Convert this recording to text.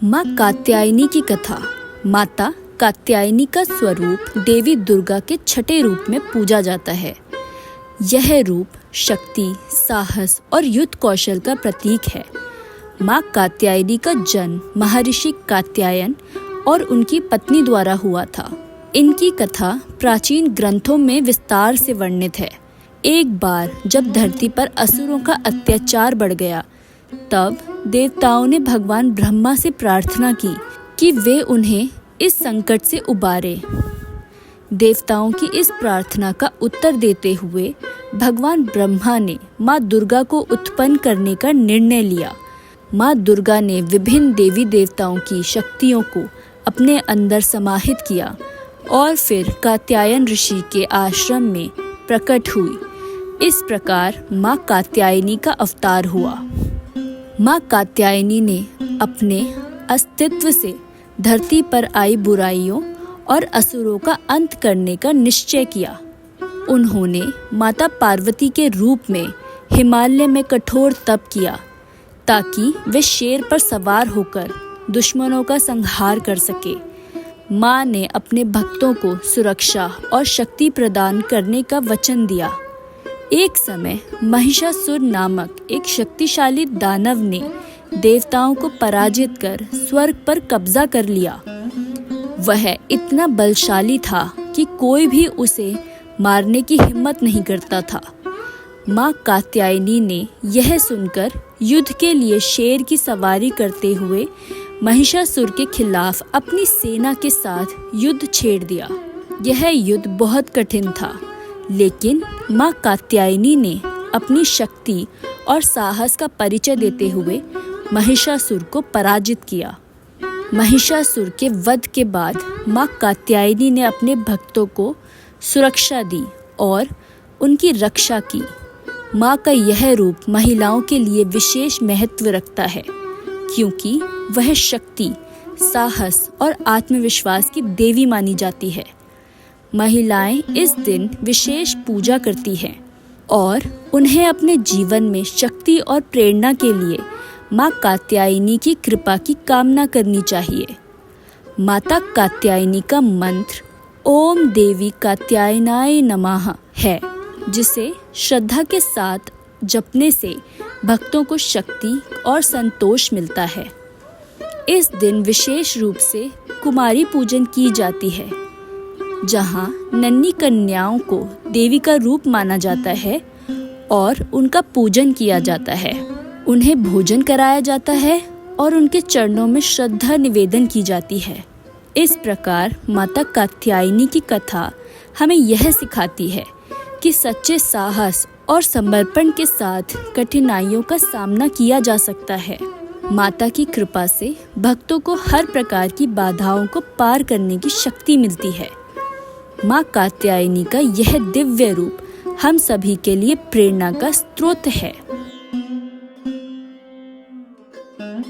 माँ कात्यायनी की कथा। माता कात्यायनी का स्वरूप देवी दुर्गा के छठे रूप में पूजा जाता है। यह रूप शक्ति, साहस और युद्ध कौशल का प्रतीक है। माँ कात्यायनी का जन्म महर्षि कात्यायन और उनकी पत्नी द्वारा हुआ था। इनकी कथा प्राचीन ग्रंथों में विस्तार से वर्णित है। एक बार जब धरती पर असुरों का अत्याचार बढ़ गया, तब देवताओं ने भगवान ब्रह्मा से प्रार्थना की कि वे उन्हें इस संकट से उबारे। देवताओं की इस प्रार्थना का उत्तर देते हुए भगवान ब्रह्मा ने माँ दुर्गा को उत्पन्न करने का निर्णय लिया। माँ दुर्गा ने विभिन्न देवी देवताओं की शक्तियों को अपने अंदर समाहित किया और फिर कात्यायन ऋषि के आश्रम में प्रकट हुई। इस प्रकार माँ कात्यायनी का अवतार हुआ। माँ कात्यायनी ने अपने अस्तित्व से धरती पर आई बुराइयों और असुरों का अंत करने का निश्चय किया। उन्होंने माता पार्वती के रूप में हिमालय में कठोर तप किया ताकि वे शेर पर सवार होकर दुश्मनों का संहार कर सके। माँ ने अपने भक्तों को सुरक्षा और शक्ति प्रदान करने का वचन दिया। एक समय महिषासुर नामक एक शक्तिशाली दानव ने देवताओं को पराजित कर स्वर्ग पर कब्जा कर लिया। वह इतना बलशाली था कि कोई भी उसे मारने की हिम्मत नहीं करता था। माँ कात्यायनी ने यह सुनकर युद्ध के लिए शेर की सवारी करते हुए महिषासुर के खिलाफ अपनी सेना के साथ युद्ध छेड़ दिया। यह युद्ध बहुत कठिन था, लेकिन माँ कात्यायनी ने अपनी शक्ति और साहस का परिचय देते हुए महिषासुर को पराजित किया। महिषासुर के वध के बाद माँ कात्यायनी ने अपने भक्तों को सुरक्षा दी और उनकी रक्षा की। माँ का यह रूप महिलाओं के लिए विशेष महत्व रखता है, क्योंकि वह शक्ति, साहस और आत्मविश्वास की देवी मानी जाती है। महिलाएं इस दिन विशेष पूजा करती हैं और उन्हें अपने जीवन में शक्ति और प्रेरणा के लिए माँ कात्यायनी की कृपा की कामना करनी चाहिए। माता कात्यायनी का मंत्र ओम देवी कात्यायनाय नमः है, जिसे श्रद्धा के साथ जपने से भक्तों को शक्ति और संतोष मिलता है। इस दिन विशेष रूप से कुमारी पूजन की जाती है, जहाँ नन्ही कन्याओं को देवी का रूप माना जाता है और उनका पूजन किया जाता है। उन्हें भोजन कराया जाता है और उनके चरणों में श्रद्धा निवेदन की जाती है। इस प्रकार माता कात्यायनी की कथा हमें यह सिखाती है कि सच्चे साहस और समर्पण के साथ कठिनाइयों का सामना किया जा सकता है। माता की कृपा से भक्तों को हर प्रकार की बाधाओं को पार करने की शक्ति मिलती है। माँ कात्यायनी का यह दिव्य रूप हम सभी के लिए प्रेरणा का स्रोत है।